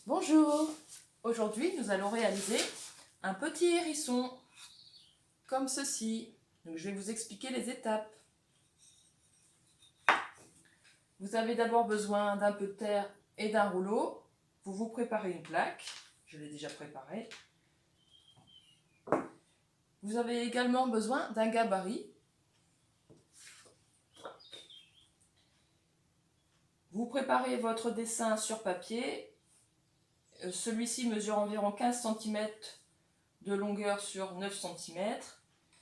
Bonjour! Aujourd'hui, nous allons réaliser un petit hérisson, comme ceci. Donc, je vais vous expliquer les étapes. Vous avez d'abord besoin d'un peu de terre et d'un rouleau. Vous préparez une plaque. Je l'ai déjà préparée. Vous avez également besoin d'un gabarit. Vous préparez votre dessin sur papier. Celui-ci mesure environ 15 cm de longueur sur 9 cm.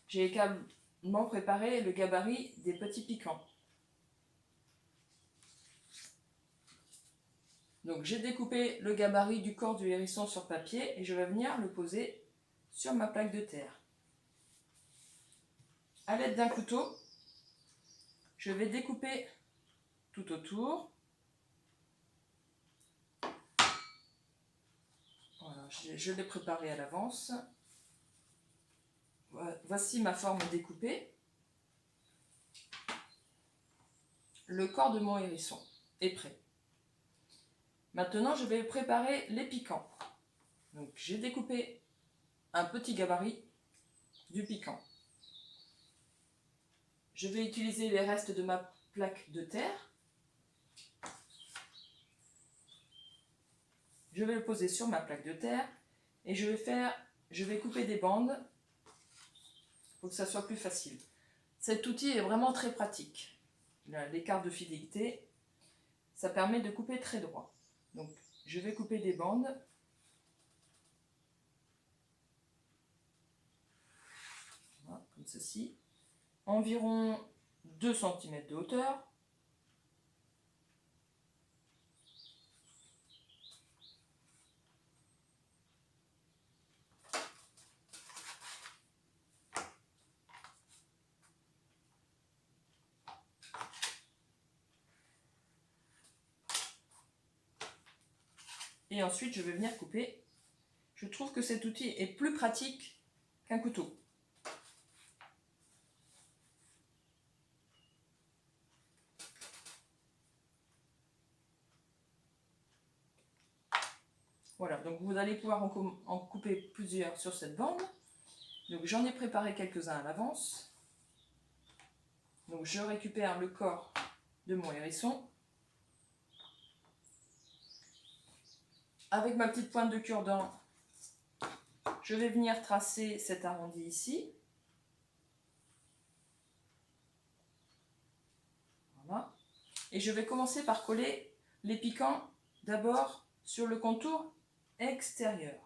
J'ai également préparé le gabarit des petits piquants. Donc j'ai découpé le gabarit du corps du hérisson sur papier et je vais venir le poser sur ma plaque de terre. À l'aide d'un couteau, je vais découper tout autour. Voilà, je l'ai préparé à l'avance. Voici ma forme découpée. Le corps de mon hérisson est prêt. Maintenant, je vais préparer les piquants. Donc, j'ai découpé un petit gabarit du piquant. Je vais utiliser les restes de ma plaque de terre. Je vais le poser sur ma plaque de terre et je vais couper des bandes pour que ça soit plus facile. Cet outil est vraiment très pratique. L'écart de fidélité, ça permet de couper très droit. Donc, je vais couper des bandes. Voilà, comme ceci. Environ 2 cm de hauteur. Et ensuite, je vais venir couper. Je trouve que cet outil est plus pratique qu'un couteau. Voilà, donc vous allez pouvoir en couper plusieurs sur cette bande. Donc j'en ai préparé quelques-uns à l'avance. Donc je récupère le corps de mon hérisson. Avec ma petite pointe de cure-dent, je vais venir tracer cet arrondi ici. Voilà. Et je vais commencer par coller les piquants d'abord sur le contour extérieur.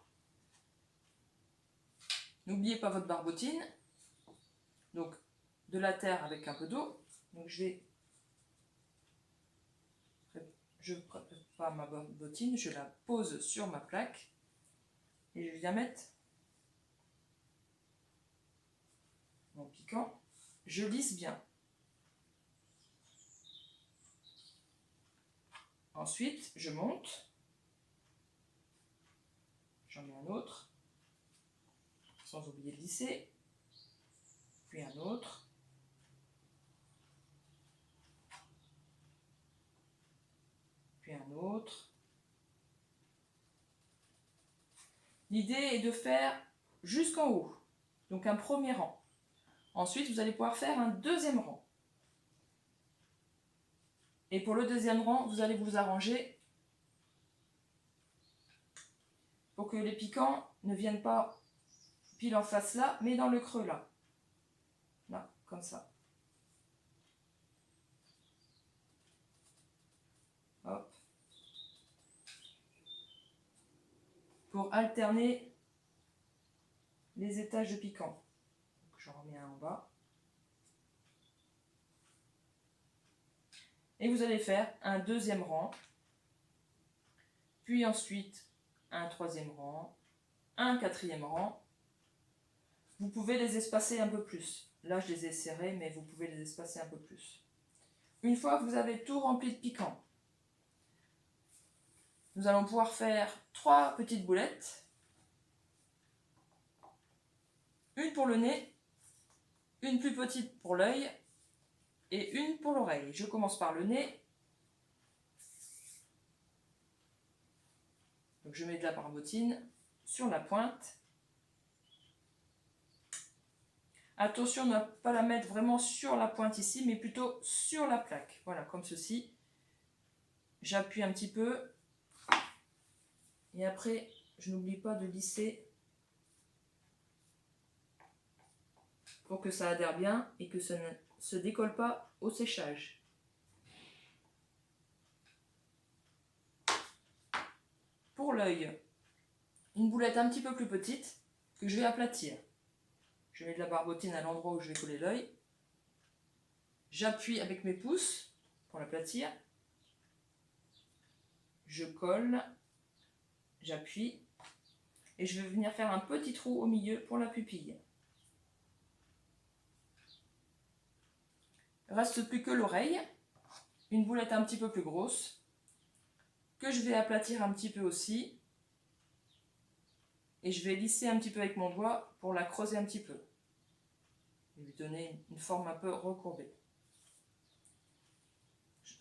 N'oubliez pas votre barbotine. Donc de la terre avec un peu d'eau. Donc je prépare ma barbotine, je la pose sur ma plaque et je viens mettre mon piquant. Je lisse bien. Ensuite, je monte. J'en mets un autre, sans oublier de lisser. Puis un autre. Puis un autre. L'idée est de faire jusqu'en haut, donc un premier rang. Ensuite, vous allez pouvoir faire un deuxième rang. Et pour le deuxième rang, vous allez vous arranger pour que les piquants ne viennent pas pile en face là, mais dans le creux là. Là, comme ça. Hop. Pour alterner les étages de piquants. J'en remets un en bas. Et vous allez faire un deuxième rang, puis ensuite un troisième rang, un quatrième rang. Vous pouvez les espacer un peu plus. Là, je les ai serrés, mais vous pouvez les espacer un peu plus. Une fois que vous avez tout rempli de piquants, nous allons pouvoir faire 3 petites boulettes. Une pour le nez, une plus petite pour l'œil et une pour l'oreille. Je commence par le nez. Donc Donc je mets de la barbotine sur la pointe. Attention à ne pas la mettre vraiment sur la pointe ici, mais plutôt sur la plaque. Voilà, comme ceci. J'appuie un petit peu. Et après, je n'oublie pas de lisser pour que ça adhère bien et que ça ne se décolle pas au séchage. Pour l'œil, une boulette un petit peu plus petite que je vais aplatir. Je mets de la barbotine à l'endroit où je vais coller l'œil. J'appuie avec mes pouces pour l'aplatir. Je colle, j'appuie et je vais venir faire un petit trou au milieu pour la pupille. Il ne reste plus que l'oreille, une boulette un petit peu plus grosse que je vais aplatir un petit peu aussi et je vais lisser un petit peu avec mon doigt pour la creuser un petit peu et lui donner une forme un peu recourbée.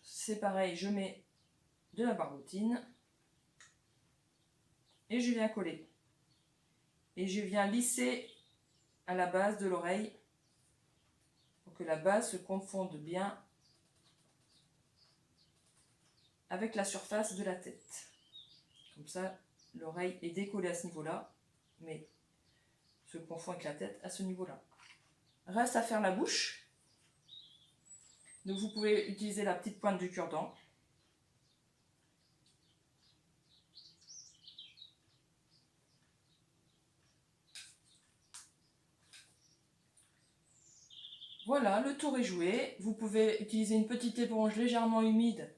C'est pareil, je mets de la barbotine et je viens coller et je viens lisser à la base de l'oreille pour que la base se confonde bien avec la surface de la tête. Comme ça, l'oreille est décollée à ce niveau-là, mais se confond avec la tête à ce niveau-là. Reste à faire la bouche. Donc vous pouvez utiliser la petite pointe du cure-dent. Voilà, le tour est joué. Vous pouvez utiliser une petite éponge légèrement humide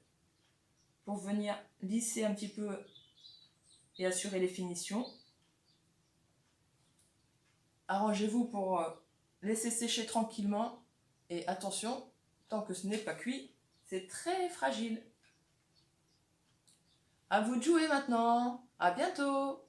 pour venir lisser un petit peu et assurer les finitions. Arrangez-vous pour laisser sécher tranquillement et attention, tant que ce n'est pas cuit, c'est très fragile. À vous de jouer maintenant. À bientôt.